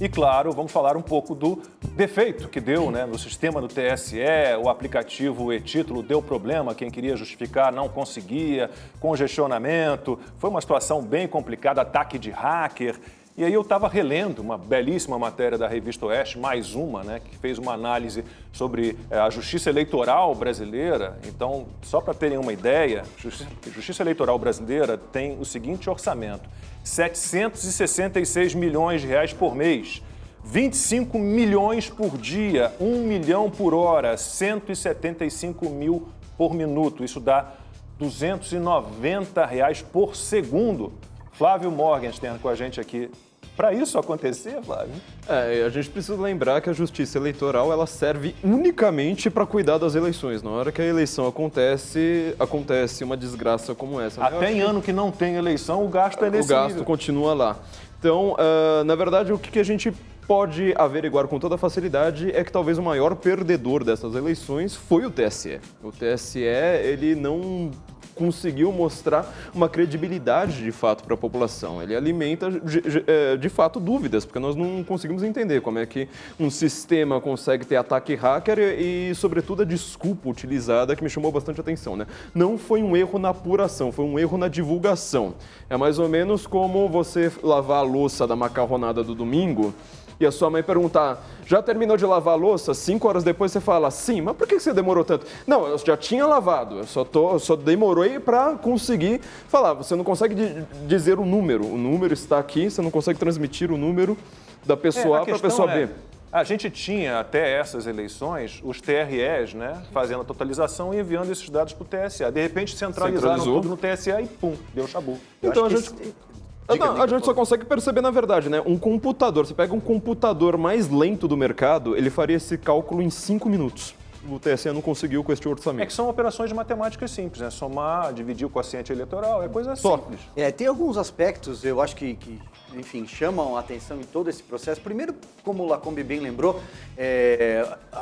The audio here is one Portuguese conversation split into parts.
E, claro, vamos falar um pouco do defeito que deu, né, no sistema do TSE, o aplicativo e-Título deu problema, quem queria justificar não conseguia, congestionamento, foi uma situação bem complicada, ataque de hacker. E aí eu estava relendo uma belíssima matéria da revista Oeste, mais uma, né, que fez uma análise sobre a justiça eleitoral brasileira. Então, só para terem uma ideia, a justiça eleitoral brasileira tem o seguinte orçamento: 766 milhões de reais por mês, 25 milhões por dia, 1 milhão por hora, 175 mil por minuto. Isso dá R$290 por segundo. Flávio Morgenstern com a gente aqui. Para isso acontecer, Flávio? A gente precisa lembrar que a justiça eleitoral ela serve unicamente para cuidar das eleições. Na hora que a eleição acontece uma desgraça como essa. Até em ano que não tem eleição, o gasto é nesse nível. O gasto continua lá. Então, na verdade, o que a gente pode averiguar com toda facilidade é que talvez o maior perdedor dessas eleições foi o TSE. O TSE, ele não conseguiu mostrar uma credibilidade de fato para a população. Ele alimenta de fato dúvidas, porque nós não conseguimos entender como é que um sistema consegue ter ataque hacker e, sobretudo, a desculpa utilizada que me chamou bastante atenção, né? Não foi um erro na apuração, foi um erro na divulgação. É mais ou menos como você lavar a louça da macarronada do domingo e a sua mãe perguntar: já terminou de lavar a louça? 5 horas depois você fala: sim, mas por que você demorou tanto? Não, eu já tinha lavado, eu só demorei para conseguir falar. Você não consegue dizer o número está aqui, você não consegue transmitir o número da pessoa A para a pessoa B. A gente tinha até essas eleições os TREs, né, fazendo a totalização e enviando esses dados para o TSE. De repente centralizaram tudo no TSE e pum, deu chabu. Então a gente só consegue perceber, na verdade, né? Um computador, você pega um computador mais lento do mercado, ele faria esse cálculo em 5 minutos. O TSE não conseguiu com este orçamento. É que são operações de matemática simples, né? Somar, dividir o quociente eleitoral, é coisa simples. Tem alguns aspectos, eu acho que enfim, chamam a atenção em todo esse processo. Primeiro, como o Lacombe bem lembrou,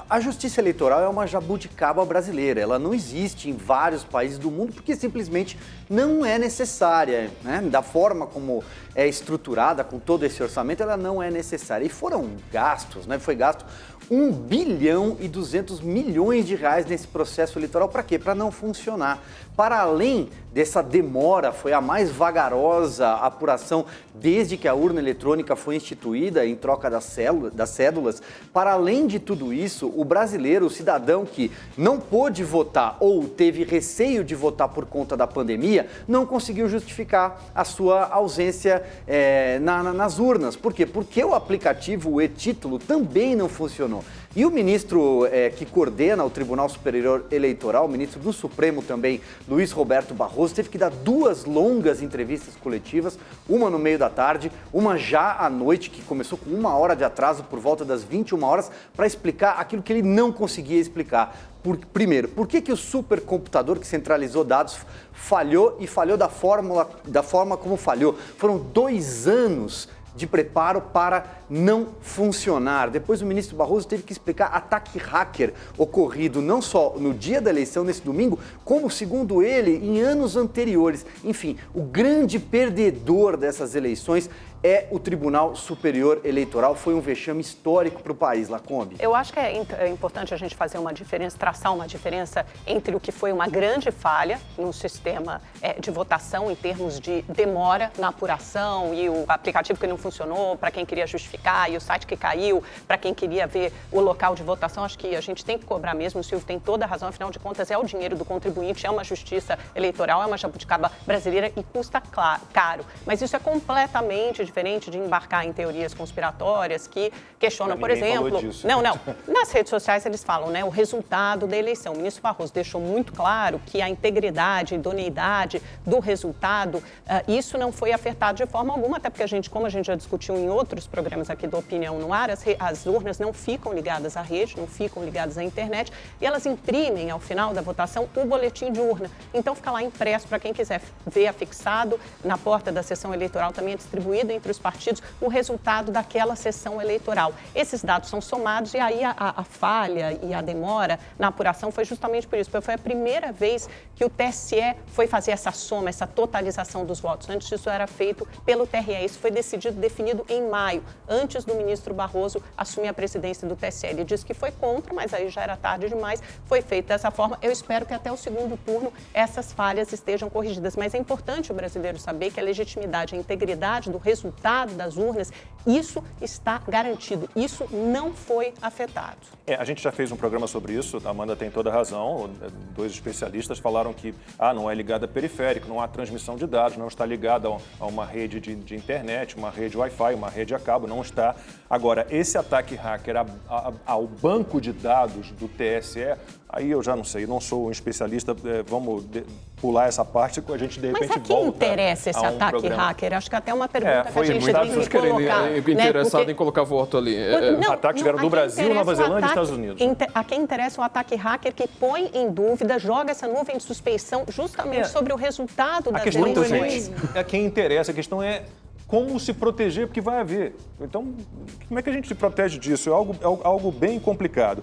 a justiça eleitoral é uma jabuticaba brasileira. Ela não existe em vários países do mundo porque simplesmente não é necessária, né? Da forma como é estruturada, com todo esse orçamento, ela não é necessária. E foram gastos, né? Foi gasto 1 bilhão e 200 milhões de reais nesse processo eleitoral. Para quê? Para não funcionar. Para além dessa demora, foi a mais vagarosa apuração desde que a urna eletrônica foi instituída em troca das cédulas. Para além de tudo isso, o brasileiro, o cidadão que não pôde votar ou teve receio de votar por conta da pandemia, não conseguiu justificar a sua ausência nas urnas. Por quê? Porque o aplicativo, o e-Título, também não funcionou. E o ministro que coordena o Tribunal Superior Eleitoral, o ministro do Supremo também, Luiz Roberto Barroso, teve que dar 2 longas entrevistas coletivas, uma no meio da tarde, uma já à noite, que começou com 1 hora de atraso, por volta das 21 horas, para explicar aquilo que ele não conseguia explicar. Primeiro, por que o supercomputador que centralizou dados falhou e falhou da forma como falhou? Foram 2 anos de preparo para não funcionar. Depois o ministro Barroso teve que explicar ataque hacker ocorrido não só no dia da eleição, nesse domingo, como, segundo ele, em anos anteriores. Enfim, o grande perdedor dessas eleições é o Tribunal Superior Eleitoral. Foi um vexame histórico para o país, Lacombe. Eu acho que é importante a gente fazer uma diferença, traçar uma diferença entre o que foi uma grande falha no sistema de votação em termos de demora na apuração e o aplicativo que não funcionou para quem queria justificar e o site que caiu para quem queria ver o local de votação. Acho que a gente tem que cobrar mesmo, o Silvio tem toda a razão, afinal de contas é o dinheiro do contribuinte, é uma justiça eleitoral, é uma jabuticaba brasileira e custa caro. Mas isso é completamente diferente de embarcar em teorias conspiratórias que questionam, por exemplo... Não. Nas redes sociais eles falam, né, o resultado da eleição. O ministro Barroso deixou muito claro que a integridade, a idoneidade do resultado, isso não foi afetado de forma alguma, até porque como a gente já discutiu em outros programas aqui do Opinião no Ar, as urnas não ficam ligadas à rede, não ficam ligadas à internet, e elas imprimem, ao final da votação, o boletim de urna. Então fica lá impresso para quem quiser ver, afixado na porta da sessão eleitoral, também é distribuído em entre os partidos o resultado daquela sessão eleitoral. Esses dados são somados e aí a falha e a demora na apuração foi justamente por isso, porque foi a primeira vez que o TSE foi fazer essa soma, essa totalização dos votos. Antes disso era feito pelo TRE. Isso foi definido em maio, antes do ministro Barroso assumir a presidência do TSE. Ele disse que foi contra, mas aí já era tarde demais, foi feito dessa forma. Eu espero que até o segundo turno essas falhas estejam corrigidas, mas é importante o brasileiro saber que a legitimidade, a integridade do resultado das urnas, isso está garantido, isso não foi afetado. A gente já fez um programa sobre isso, a Amanda tem toda a razão, 2 especialistas falaram que não é ligada a periférico, não há transmissão de dados, não está ligada a uma rede de internet, uma rede Wi-Fi, uma rede a cabo, não está. Agora, esse ataque hacker ao banco de dados do TSE, aí eu já não sei, não sou um especialista, vamos pular essa parte que a gente de repente volta. Mas a quem interessa esse ataque hacker? Acho que até é uma pergunta que a gente tem que colocar. Interessado em colocar voto ali. Ataques vieram do Brasil, Nova Zelândia e Estados Unidos. A quem interessa o ataque hacker que põe em dúvida, joga essa nuvem de suspeição justamente sobre o resultado das eleições. A quem interessa, a questão é como se proteger, porque vai haver. Então, como é que a gente se protege disso? É algo bem complicado.